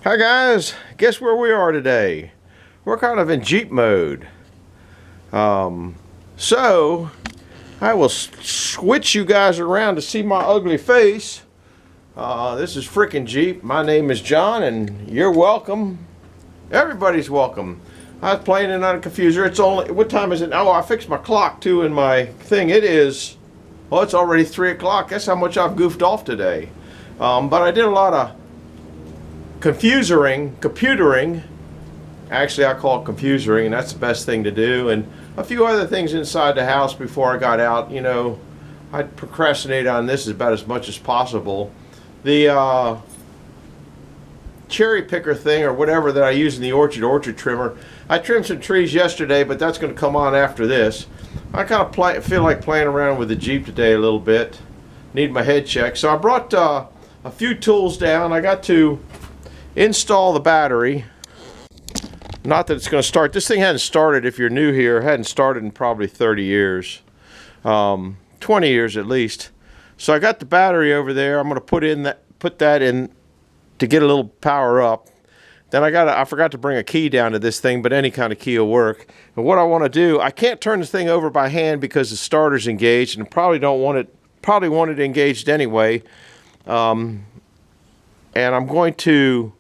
Hi guys, guess where we are today? We're kind of in Jeep mode. So I will switch you guys around to see my ugly face. This is frickin' Jeep. My name is John and you're welcome. Everybody's welcome. I was playing it on a confuser. It's only, what time is it? Oh, I fixed my clock too in my thing. It is, well, it's already 3 o'clock. That's how much I've goofed off today. But I did a lot of computering. Actually, I call it confusering, and that's the best thing to do. And a few other things inside the house before I got out. You know, I procrastinated on this about as much as possible. The cherry picker thing or whatever that I use in the orchard trimmer. I trimmed some trees yesterday, but that's going to come on after this. I kind of feel like playing around with the Jeep today a little bit. Need my head checked. So I brought a few tools down. I got to install the battery. Not that it's going to start. This thing hadn't started, if you're new here, hadn't started in probably 30 years. 20 years at least. So I got the battery over there. I'm going to put that in to get a little power up. Then I forgot to bring a key down to this thing, but any kind of key will work. And what I want to do, I can't turn this thing over by hand because the starter's engaged and probably want it engaged anyway. And I'm going to,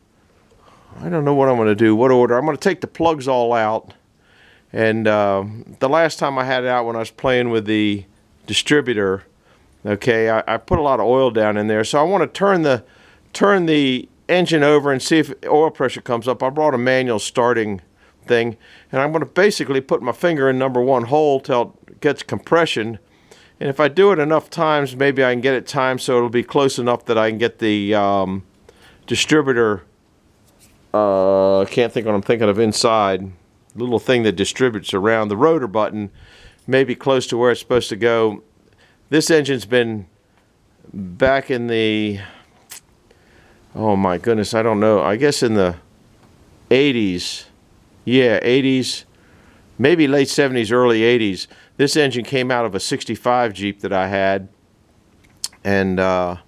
I don't know what I'm going to do, what order. I'm going to take the plugs all out. And the last time I had it out when I was playing with the distributor, okay, I put a lot of oil down in there. So I want to turn the engine over and see if oil pressure comes up. I brought a manual starting thing. And I'm going to basically put my finger in number one hole till it gets compression. And if I do it enough times, maybe I can get it timed so it'll be close enough that I can get the distributor, I can't think what I'm thinking of inside, little thing that distributes around the rotor button, maybe close to where it's supposed to go. This engine's been back in the, oh my goodness, I don't know, I guess in the 80s, yeah, 80s, maybe late 70s, early 80s. This engine came out of a 65 Jeep that I had, and I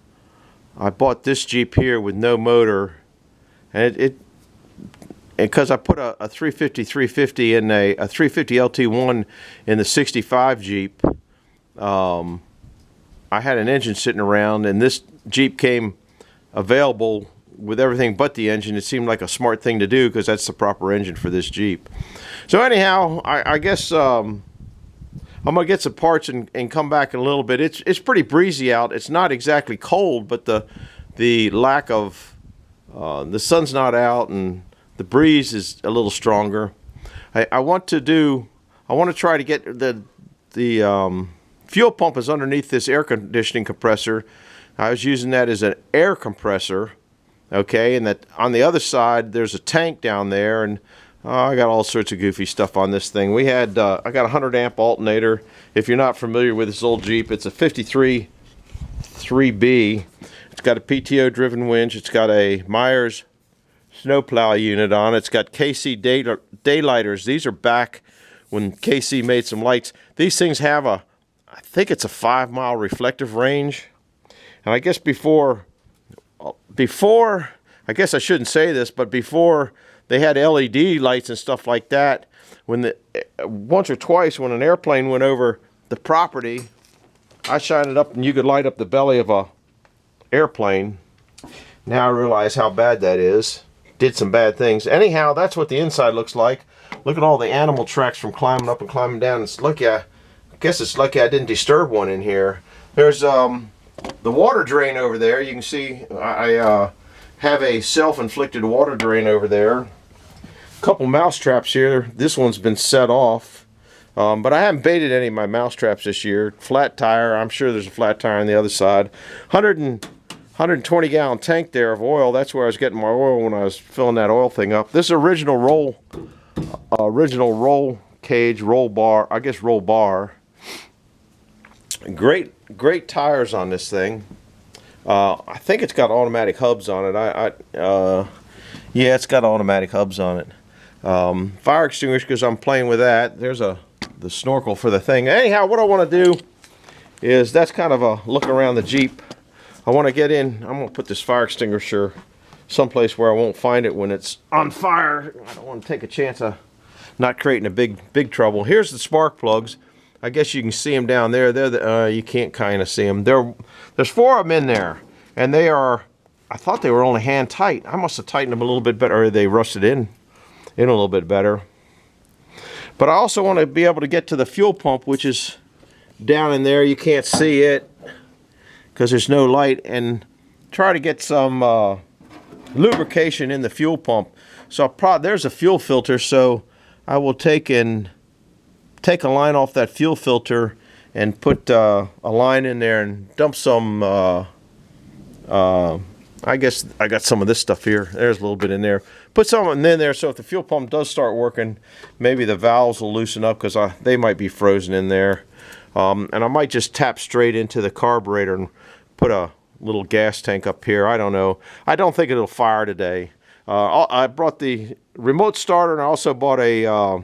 bought this Jeep here with no motor, and because I put a 350 in a 350 LT1 in the 65 Jeep, I had an engine sitting around, and this Jeep came available with everything but the engine. It seemed like a smart thing to do because that's the proper engine for this Jeep. So anyhow, I guess I'm gonna get some parts and come back in a little bit. It's pretty breezy out. It's not exactly cold, but the lack of the sun's not out and the breeze is a little stronger. I want to try to get the fuel pump is underneath this air conditioning compressor. I was using that as an air compressor, okay, and that on the other side there's a tank down there, and I got all sorts of goofy stuff on this thing. I got a 100 amp alternator. If you're not familiar with this old Jeep, it's a CJ3B. It's got a PTO driven winch. It's got a Myers snowplow unit on it. It's got KC daylighters. These are back when KC made some lights. These things have I think it's a 5-mile reflective range. And I guess before, I guess I shouldn't say this, but before they had LED lights and stuff like that, once or twice when an airplane went over the property, I shined it up and you could light up the belly of a airplane. Now I realize how bad that is. Did some bad things. Anyhow, that's what the inside looks like. Look at all the animal tracks from climbing up and climbing down. I guess it's lucky I didn't disturb one in here. There's the water drain over there. You can see I have a self-inflicted water drain over there. A couple mouse traps here. This one's been set off, but I haven't baited any of my mouse traps this year. Flat tire. I'm sure there's a flat tire on the other side. 120 gallon tank there of oil. That's where I was getting my oil when I was filling that oil thing up. This original roll cage, roll bar. Great tires on this thing. I think it's got automatic hubs on it. Yeah, it's got automatic hubs on it. Fire extinguisher because I'm playing with that. There's the snorkel for the thing. Anyhow, what I want to do is, that's kind of a look around the Jeep. I want to get in. I'm going to put this fire extinguisher someplace where I won't find it when it's on fire. I don't want to take a chance of not creating a big trouble. Here's the spark plugs. I guess you can see them down there. You can't kind of see them. There's 4 of them in there, and they are, I thought they were only hand tight. I must have tightened them a little bit better, or they rusted in a little bit better. But I also want to be able to get to the fuel pump, which is down in there. You can't see it because there's no light, and try to get some lubrication in the fuel pump. So there's a fuel filter, so I will take a line off that fuel filter and put a line in there and dump some, I guess I got some of this stuff here. There's a little bit in there. Put some in there so if the fuel pump does start working, maybe the valves will loosen up because they might be frozen in there. And I might just tap straight into the carburetor and put a little gas tank up here. I don't know. I don't think it'll fire today. I brought the remote starter, and I also bought a,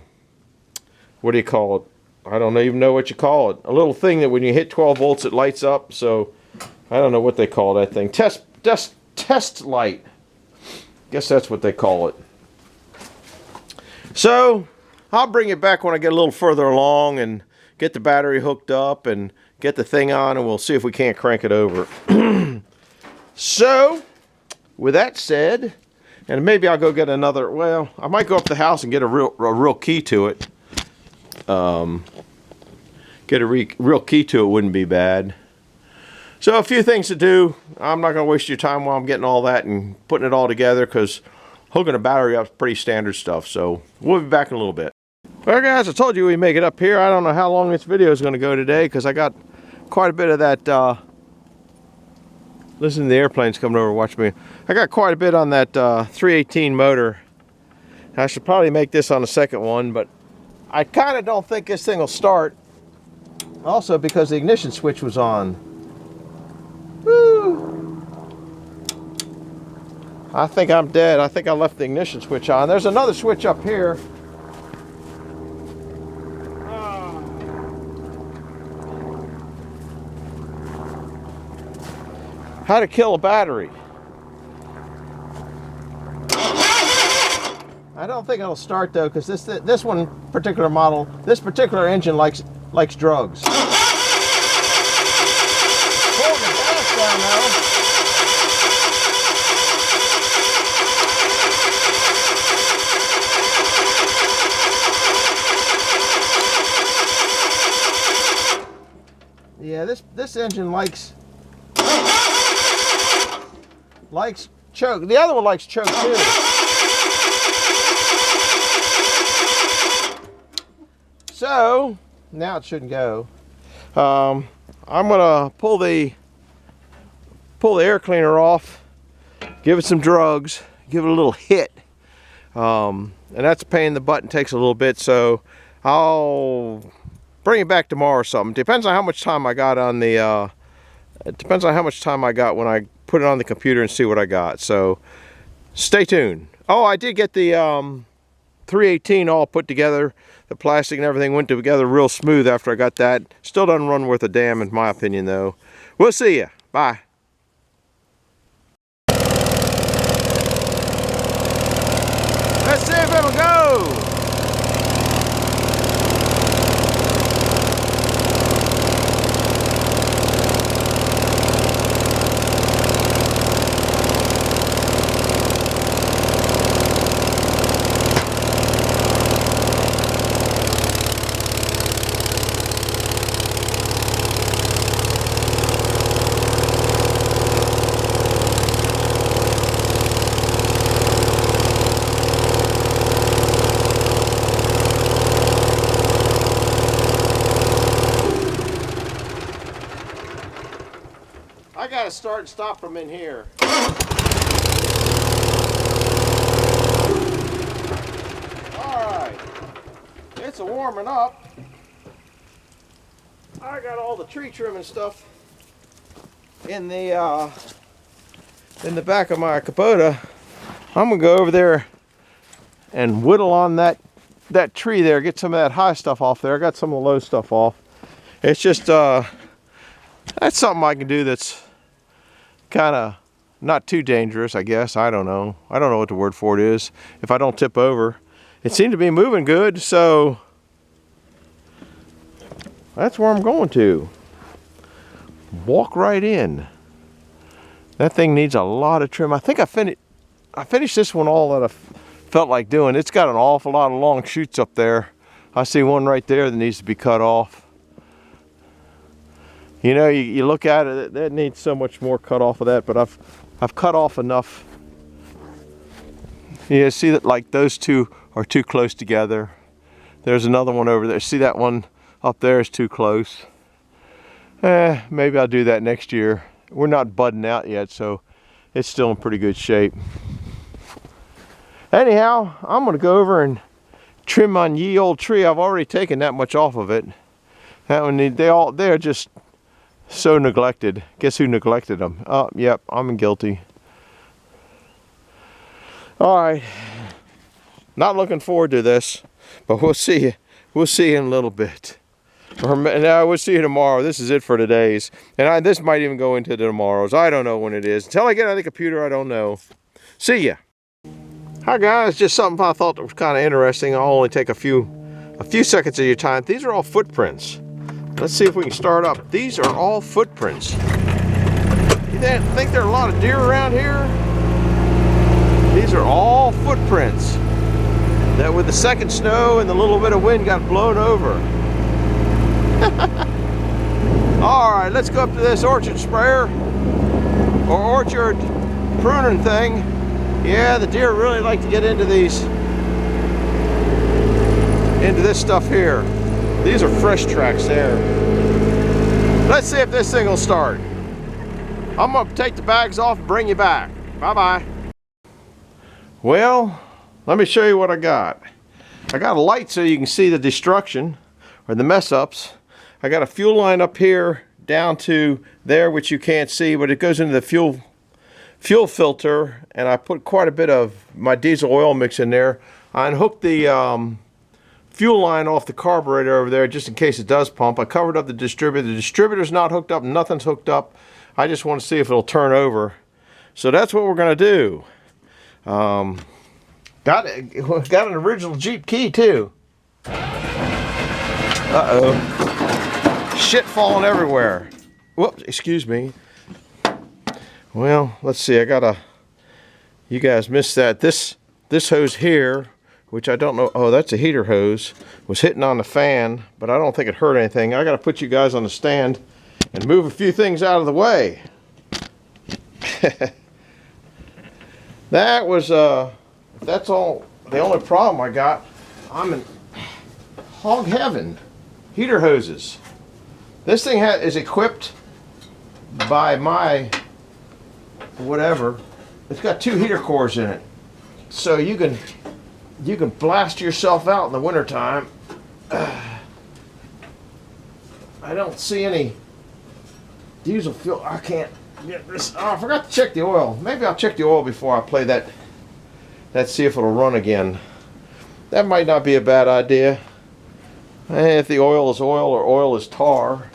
what do you call it? I don't even know what you call it. A little thing that when you hit 12 volts, it lights up. So I don't know what they call that thing. Test light. Guess that's what they call it. So I'll bring it back when I get a little further along and get the battery hooked up and get the thing on, and we'll see if we can't crank it over. So with that said, and maybe I'll go get another, well, I might go up to the house and get a real key to it. Get a real key to it wouldn't be bad. So a few things to do. I'm not going to waste your time while I'm getting all that and putting it all together, because hooking a battery up is pretty standard stuff. So we'll be back in a little bit. Well guys, I told you we'd make it up here. I don't know how long this video is going to go today, because I got quite a bit of that, listen to the airplanes coming over, watch me. I got quite a bit on that 318 motor. I should probably make this on the second one, but I kind of don't think this thing will start. Also because the ignition switch was on. Woo! I think I'm dead. I think I left the ignition switch on. There's another switch up here. How to kill a battery. I don't think it'll start though, because this one particular model, this particular engine likes drugs. Pulling the gas down now. Yeah, this engine likes choke. The other one likes choke too. So now it shouldn't go. I'm gonna pull the air cleaner off, give it some drugs, give it a little hit, and that's a pain in the butt and takes a little bit. So I'll bring it back tomorrow or something. Depends on how much time I got on the. It depends on how much time I got when I put it on the computer and see what I got. So stay tuned. Oh, I did get the 318 all put together. The plastic and everything went together real smooth after I got that. Still doesn't run worth a damn in my opinion though. We'll see ya. Bye. Let's see if it'll go. I gotta start and stop from in here. Alright. It's a warming up. I got all the tree trimming stuff in the back of my Kubota. I'm gonna go over there and whittle on that tree there, get some of that high stuff off there. I got some of the low stuff off. It's just that's something I can do that's kind of not too dangerous, I guess. I don't know. I don't know what the word for it is. If I don't tip over. It seemed to be moving good, so that's where I'm going to. Walk right in. That thing needs a lot of trim. I think I finished this one all that I felt like doing. It's got an awful lot of long shoots up there. I see one right there that needs to be cut off. You know, you look at it, that needs so much more cut off of that, but I've cut off enough. You see that, like, those two are too close together. There's another one over there. See that one up there is too close. Maybe I'll do that next year. We're not budding out yet, so it's still in pretty good shape. Anyhow, I'm gonna go over and trim on ye old tree. I've already taken that much off of it. That one, they're just so neglected. Guess who neglected them? Oh, yep, I'm guilty. All right, not looking forward to this, but we'll see. We'll see in a little bit. Or no, we'll see you tomorrow. This is it for today's, and this might even go into tomorrow's. I don't know when it is. Until I get on the computer, I don't know. See ya. Hi guys, just something I thought was kind of interesting. I'll only take a few seconds of your time. These are all footprints. Let's see if we can start up. These are all footprints. You think there are a lot of deer around here? These are all footprints that with the second snow and the little bit of wind got blown over. All right, let's go up to this orchard sprayer or orchard pruning thing. Yeah, the deer really like to get into this stuff here. These are fresh tracks there. Let's see if this thing will start. I'm gonna take the bags off and bring you back. Bye-bye. Well, let me show you what I got. I got a light so you can see the destruction or the mess ups. I got a fuel line up here down to there, which you can't see, but it goes into the fuel filter, and I put quite a bit of my diesel oil mix in there. I unhooked the fuel line off the carburetor over there just in case it does pump. I covered up the distributor. The distributor's not hooked up, nothing's hooked up. I just want to see if it'll turn over. So that's what we're gonna do. Got an original Jeep key too. Uh-oh. Shit falling everywhere. Whoops, excuse me. Well, let's see, you guys missed that. This hose here, which I don't know, oh, that's a heater hose, was hitting on the fan, but I don't think it hurt anything. I gotta put you guys on the stand and move a few things out of the way. That was, that's all, the only problem I got. I'm in hog heaven. Heater hoses. This thing is equipped by my whatever. It's got 2 heater cores in it, so you can blast yourself out in the wintertime. I don't see any diesel fuel. I can't get this. Oh, I forgot to check the oil. Maybe I'll check the oil before I play that. See if it'll run again. That might not be a bad idea. If the oil is oil or oil is tar.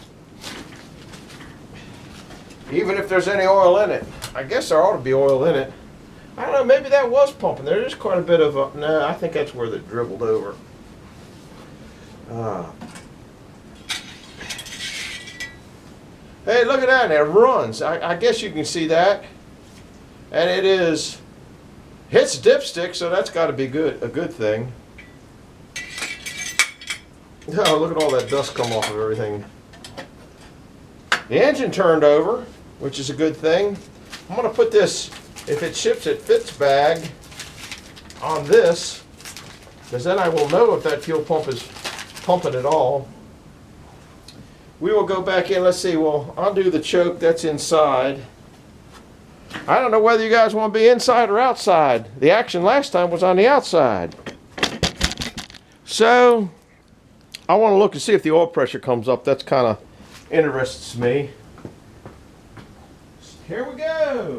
Even if there's any oil in it. I guess there ought to be oil in it. I don't know, maybe that was pumping. There's quite a bit of, no, I think that's where they dribbled over. Hey, look at that, it runs. I guess you can see that. And it hits dipstick, so that's got to be a good thing. Oh, look at all that dust come off of everything. The engine turned over, which is a good thing. I'm going to put this, if it ships it fits bag, on this, because then I will know if that fuel pump is pumping at all. We will go back in, let's see, we'll undo the choke that's inside. I don't know whether you guys want to be inside or outside. The action last time was on the outside. So, I want to look and see if the oil pressure comes up. That's kind of interests me. Here we go.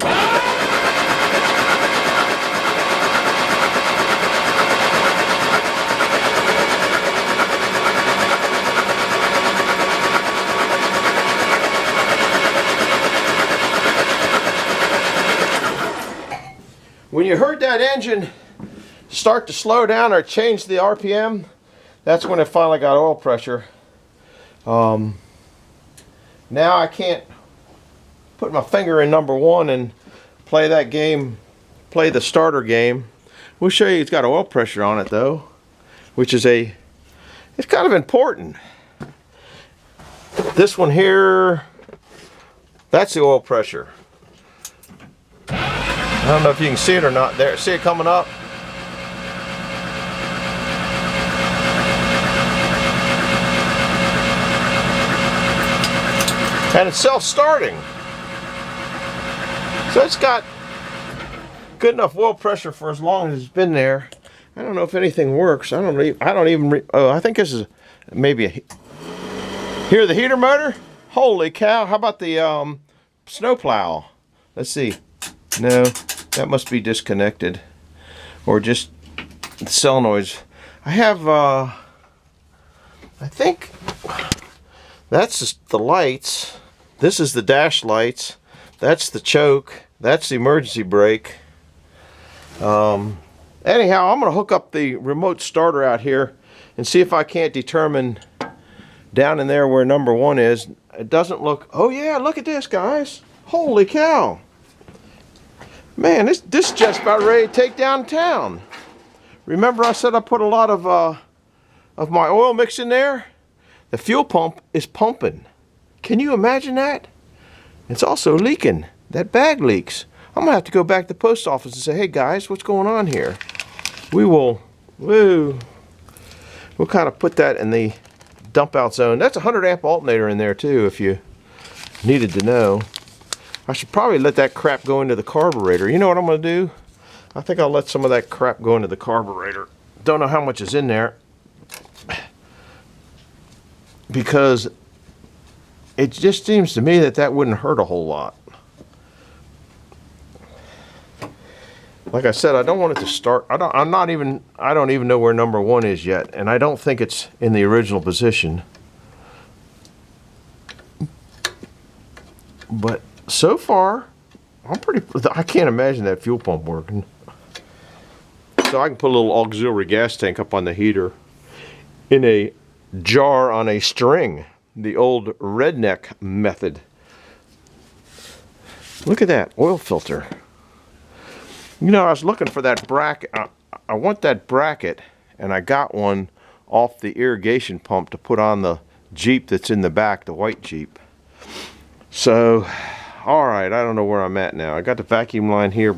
When you heard that engine start to slow down or change the RPM, that's when it finally got oil pressure. Now I can't put my finger in number one and play that game, play the starter game. We'll show you it's got oil pressure on it though, which is it's kind of important. This one here, that's the oil pressure. I don't know if you can see it or not there. See it coming up? And it's self-starting. So it's got good enough oil pressure for as long as it's been there. I don't know if anything works. I think this is maybe hear the heater motor? Holy cow, how about the snowplow? Let's see. No, that must be disconnected. Or just the solenoids. I have, I think that's just the lights. This is the dash lights. That's the choke. That's the emergency brake. Anyhow, I'm going to hook up the remote starter out here and see if I can't determine down in there where number one is. It doesn't look... Oh yeah, look at this, guys. Holy cow. Man, this is just about ready to take downtown. Remember I said I put a lot of my oil mix in there? The fuel pump is pumping. Can you imagine that? It's also leaking. That bag leaks. I'm going to have to go back to the post office and say, hey guys, what's going on here? We'll kind of put that in the dump out zone. That's a 100 amp alternator in there too, if you needed to know. I should probably let that crap go into the carburetor. You know what I'm going to do? I think I'll let some of that crap go into the carburetor. Don't know how much is in there, because it just seems to me that wouldn't hurt a whole lot. Like I said, I don't want it to start. I don't even know where number one is yet, and I don't think it's in the original position. But so far, I can't imagine that fuel pump working. So I can put a little auxiliary gas tank up on the heater in a jar on a string, the old redneck method. Look at that oil filter. You know, I was looking for that bracket. I want that bracket, and I got one off the irrigation pump to put on the Jeep that's in the back, the white Jeep. So, alright, I don't know where I'm at now. I got the vacuum line here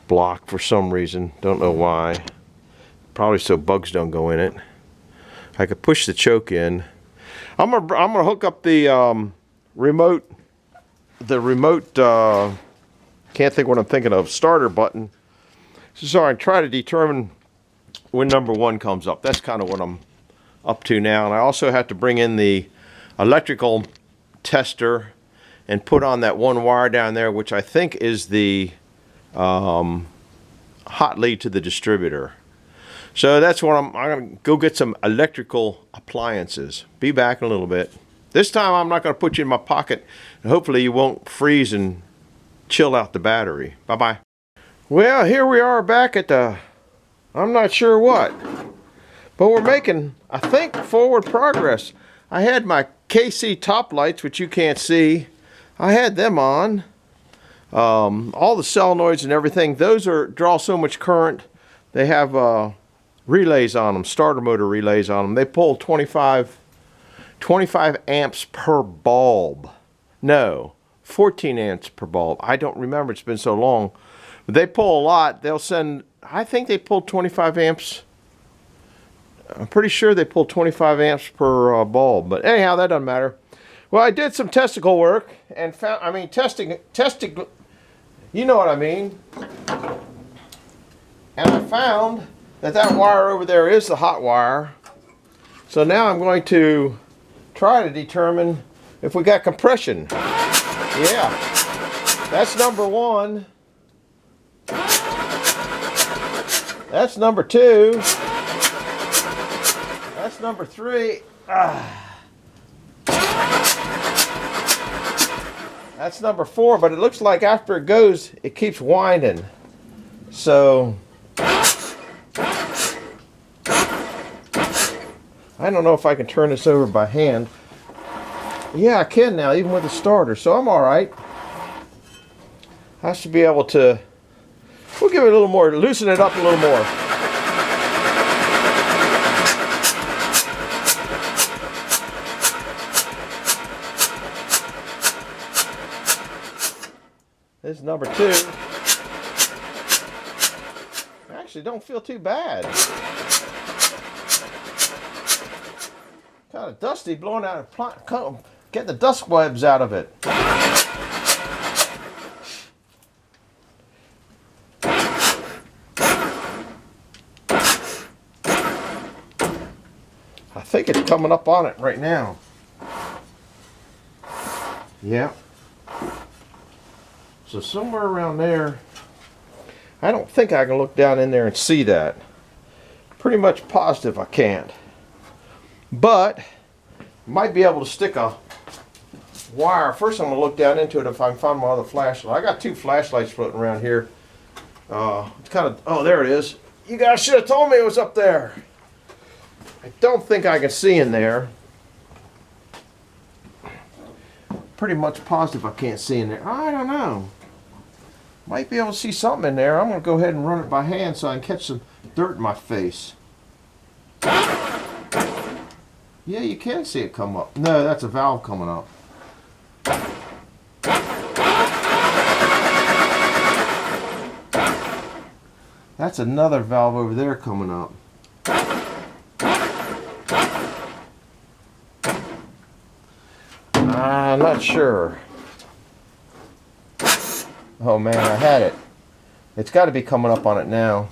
blocked for some reason. Don't know why. Probably so bugs don't go in it. I could push the choke in. I'm gonna hook up the remote. Can't think what I'm thinking of. Starter button. So I try to determine when number one comes up. That's kind of what I'm up to now. And I also have to bring in the electrical tester and put on that one wire down there, which I think is the hot lead to the distributor. So that's what I'm going to go get some electrical appliances. Be back in a little bit. This time I'm not going to put you in my pocket, and hopefully you won't freeze and chill out the battery. Bye-bye. Well, here we are back at the, I'm not sure what, but we're making, I think, forward progress. I had my KC top lights, which you can't see. I had them on. All the solenoids and everything, those draw so much current. They have relays on them, starter motor relays on them. They pull 25 amps per bulb. No, 14 amps per bulb. I don't remember, it's been so long. But they pull a lot. They'll send, I think they pull 25 amps. I'm pretty sure they pull 25 amps per bulb. But anyhow, that doesn't matter. Well, I did some testicle work and found, testing, you know what I mean. And I found that wire over there is the hot wire. So now I'm going to try to determine if we got compression. Yeah, that's number one. That's number two. That's number three. That's number four, but it looks like after it goes, it keeps winding. So I don't know if I can turn this over by hand. Yeah, I can now, even with the starter, so I'm all right. I should be able to, we'll give it a little more, loosen it up a little more. This is number 2. Actually, don't feel too bad. Kind of dusty, blowing out of get the dust webs out of it. I think it's coming up on it right now. Yeah. So somewhere around there, I don't think I can look down in there and see that. Pretty much positive I can't. But might be able to stick a wire. First I'm going to look down into it if I can find my other flashlight. I got 2 flashlights floating around here. It's kind of, oh, there it is. You guys should have told me it was up there. I don't think I can see in there. Pretty much positive I can't see in there. I don't know. Might be able to see something in there. I'm going to go ahead and run it by hand so I can catch some dirt in my face. Yeah, you can see it come up. No, that's a valve coming up. That's another valve over there coming up. I'm not sure. Oh man, I had it. It's got to be coming up on it now.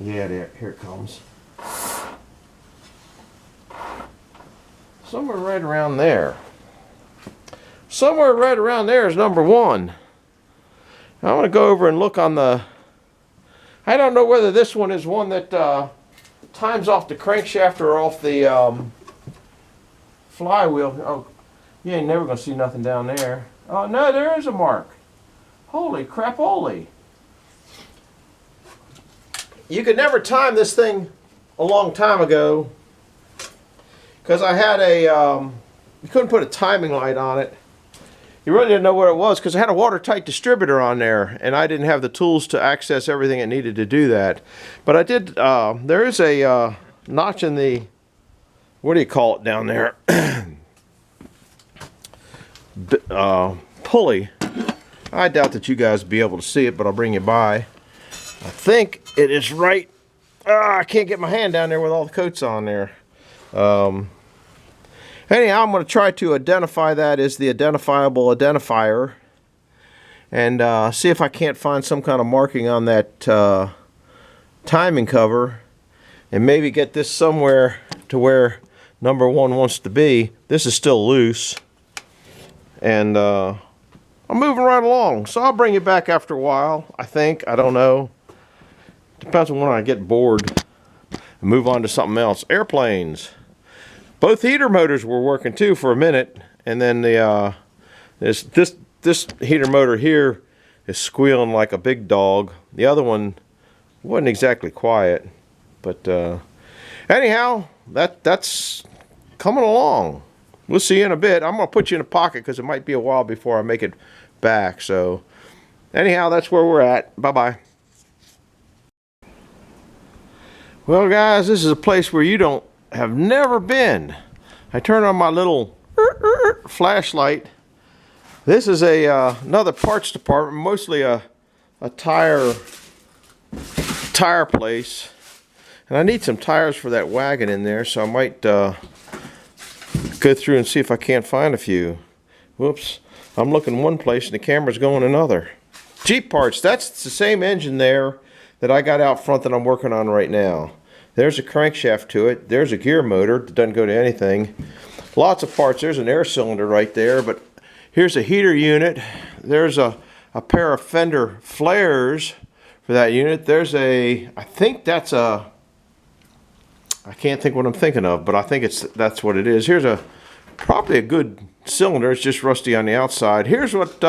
Yeah, there, here it comes. Somewhere right around there. Somewhere right around there is number 1. I want to go over and look on the... I don't know whether this one is one that times off the crankshaft or off the flywheel. Oh, you ain't never going to see nothing down there. Oh, no, there is a mark. Holy crap-oly. You could never time this thing a long time ago because I had a, you couldn't put a timing light on it. You really didn't know what it was because I had a watertight distributor on there and I didn't have the tools to access everything it needed to do that. But I did, there is a notch in the, what do you call it down there? Pulley. I doubt that you guys will be able to see it, but I'll bring you by. I think it is right. I can't get my hand down there with all the coats on there. Anyhow, I'm going to try to identify that as the identifiable identifier and see if I can't find some kind of marking on that timing cover and maybe get this somewhere to where number 1 wants to be. This is still loose and I'm moving right along, so I'll bring you back after a while. I think, I don't know. Depends on when I get bored and move on to something else. Airplanes. Both heater motors were working too for a minute, and then the this heater motor here is squealing like a big dog. The other one wasn't exactly quiet, but anyhow, that's coming along. We'll see you in a bit. I'm gonna put you in a pocket because it might be a while before I make it back. So anyhow, that's where we're at. Bye bye. Well guys, this is a place where you have never been. I turned on my little flashlight. This is another parts department, mostly a tire place. And I need some tires for that wagon in there, so I might go through and see if I can't find a few. Whoops, I'm looking one place and the camera's going another. Jeep parts, that's the same engine there that I got out front that I'm working on right now. There's a crankshaft to it. There's a gear motor that doesn't go to anything. Lots of parts. There's an air cylinder right there, but here's a heater unit. There's a pair of fender flares for that unit. There's I think that's I can't think what I'm thinking of, but I think that's what it is. Here's probably a good cylinder. It's just rusty on the outside. Here's what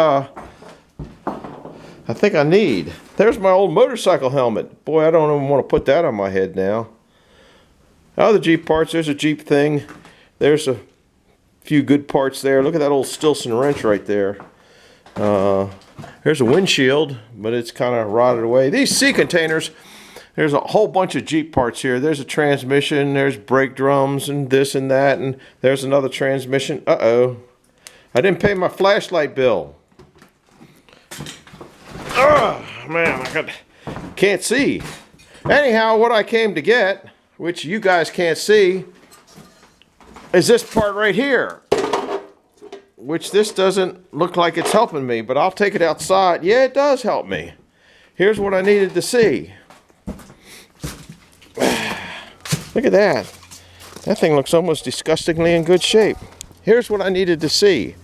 I think I need. There's my old motorcycle helmet. Boy, I don't even want to put that on my head now. Other Jeep parts, there's a Jeep thing. There's a few good parts there. Look at that old Stilson wrench right there. There's a windshield, but it's kind of rotted away. These sea containers, there's a whole bunch of Jeep parts here. There's a transmission, there's brake drums, and this and that, and there's another transmission. Uh-oh. I didn't pay my flashlight bill. Oh, man, can't see. Anyhow, what I came to get, which you guys can't see, is this part right here. Which this doesn't look like it's helping me, but I'll take it outside. Yeah, it does help me. Here's what I needed to see. Look at that. That thing looks almost disgustingly in good shape. Here's what I needed to see.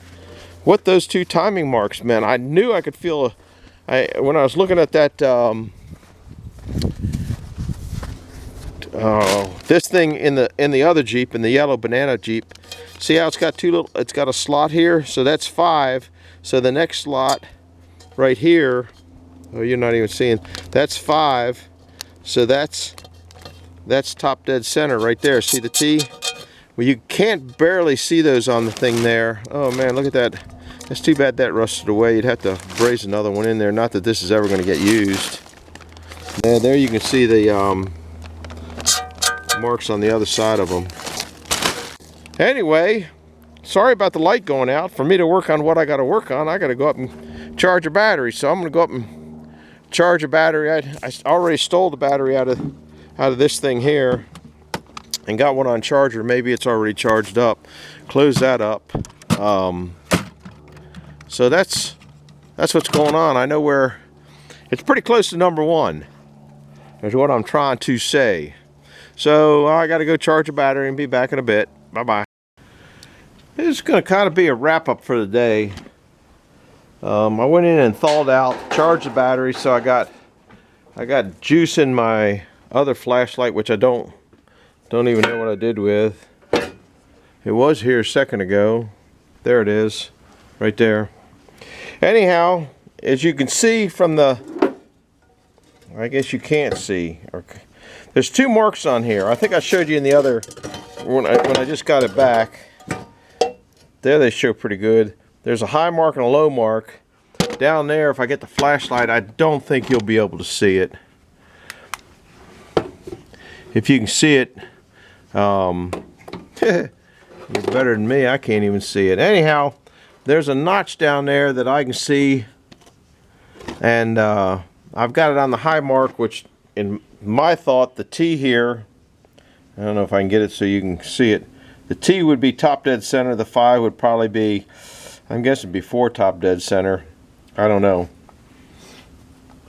What those two timing marks meant. I knew I could feel when I was looking at that this thing in the other Jeep, in the yellow banana Jeep. See how it's got it's got a slot here, so that's 5. So the next slot right here, oh, you're not even seeing, that's 5. So that's top dead center right there. See the T? Well, you can't barely see those on the thing there. Oh man, look at that. That's too bad that rusted away. You'd have to braze another one in there. Not that this is ever going to get used. There you can see the marks on the other side of them. Anyway, sorry about the light going out. For me to work on what I got to work on, I got to go up and charge a battery. So I'm going to go up and charge a battery. I already stole the battery out of this thing here and got one on charger. Maybe it's already charged up. Close that up. So that's what's going on. I know where it's pretty close to number 1. Is what I'm trying to say. So I got to go charge a battery and be back in a bit. Bye-bye. This is going to kind of be a wrap-up for the day. I went in and thawed out, charged the battery, so I got juice in my other flashlight, which I don't even know what I did with. It was here a second ago. There it is, right there. Anyhow, as you can see from the, I guess you can't see. There's 2 marks on here. I think I showed you in the other, when I just got it back. There they show pretty good. There's a high mark and a low mark. Down there, if I get the flashlight, I don't think you'll be able to see it. If you can see it, you're better than me. I can't even see it. Anyhow, there's a notch down there that I can see. And I've got it on the high mark, which in my thought, the T here, I don't know if I can get it so you can see it. The T would be top dead center. The 5 would probably be, I'm guessing, before top dead center. I don't know.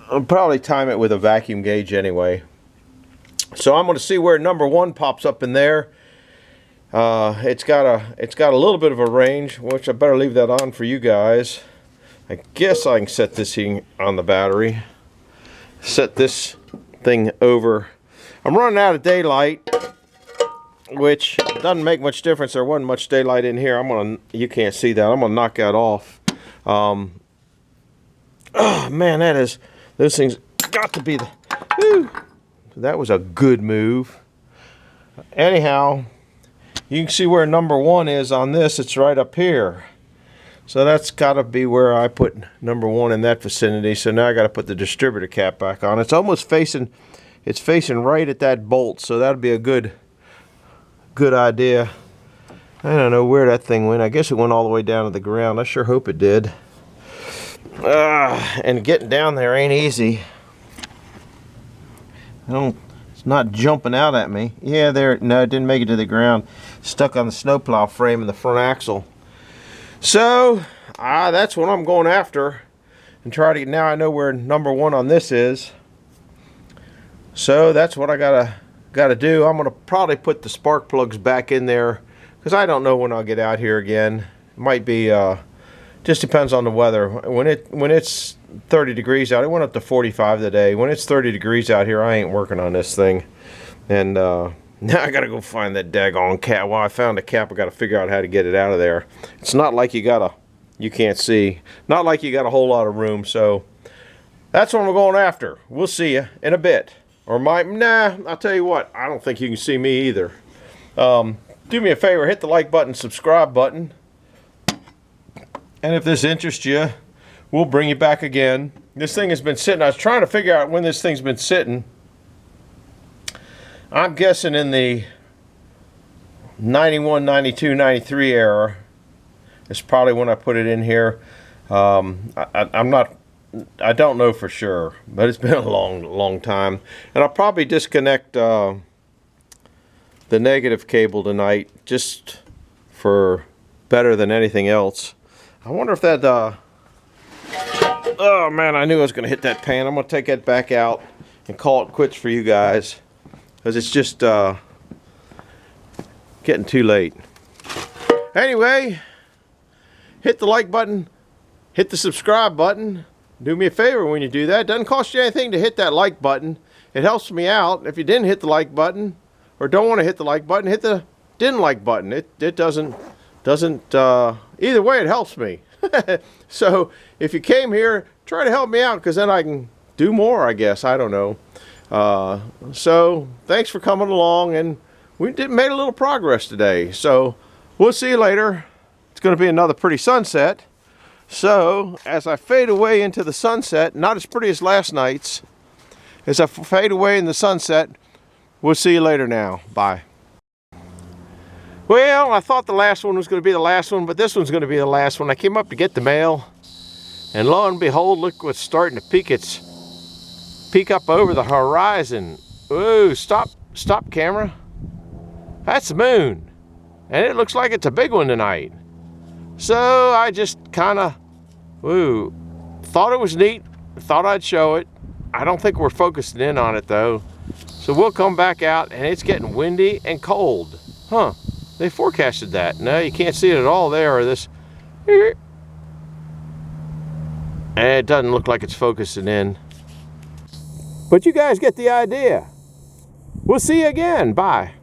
I'll probably time it with a vacuum gauge anyway. So I'm going to see where number 1 pops up in there. It's got a little bit of a range, which I better leave that on for you guys. I guess I can set this thing on the battery. Set this thing over. I'm running out of daylight, which doesn't make much difference. There wasn't much daylight in here. You can't see that. I'm gonna knock that off. Oh man, those things got to be the. Whew, that was a good move. Anyhow, you can see where number 1 is on this. It's right up here. So that's got to be where I put number 1 in that vicinity. So now I got to put the distributor cap back on. It's almost facing. It's facing right at that bolt. So that'd be a good idea. I don't know where that thing went. I guess it went all the way down to the ground. I sure hope it did. And getting down there ain't easy. It's not jumping out at me. Yeah, no, it didn't make it to the ground. Stuck on the snowplow frame in the front axle. So that's what I'm going after, and try to. Now I know where number 1 on this is. So that's what I gotta do. I'm gonna probably put the spark plugs back in there because I don't know when I'll get out here again. It might be just depends on the weather. When it's 30 degrees out, it went up to 45 today. When it's 30 degrees out here, I ain't working on this thing. And now I gotta go find that daggone cap. Well, I found a cap. I gotta figure out how to get it out of there. It's not like you can't see. Not like you got a whole lot of room. So That's what we're going after. We'll see you in a bit. Or nah, I'll tell you what, I don't think you can see me either. Do me a favor, hit the like button, subscribe button. And if this interests you, we'll bring you back again. This thing has been sitting. I was trying to figure out when this thing's been sitting. I'm guessing in the 91, 92, 93 era. It's probably when I put it in here. I don't know for sure, but it's been a long time. And I'll probably disconnect the negative cable tonight, just for better than anything else. I wonder if that, oh man, I knew I was going to hit that pan. I'm going to take that back out and call it quits for you guys, because it's just getting too late. Anyway, hit the like button, hit the subscribe button. Do me a favor when you do that. It doesn't cost you anything to hit that like button. It helps me out. If you didn't hit the like button, or don't want to hit the like button, hit the didn't like button. It doesn't either way, it helps me. So if you came here, try to help me out, because then I can do more, I guess. I don't know. So thanks for coming along, and we made a little progress today. So we'll see you later. It's going to be another pretty sunset. So as I fade away into the sunset, not as pretty as last night's, as I fade away in the sunset, we'll see you later now. Bye. Well, I thought the last one was going to be the last one, but this one's going to be the last one. I came up to get the mail, and lo and behold, look what's starting to peek up over the horizon. Ooh, stop camera. That's the moon, and it looks like it's a big one tonight. So I just kind of, thought it was neat, thought I'd show it. I don't think we're focusing in on it though. So we'll come back out, and it's getting windy and cold. Huh, they forecasted that. No, you can't see it at all there, or this. And it doesn't look like it's focusing in. But you guys get the idea. We'll see you again, bye.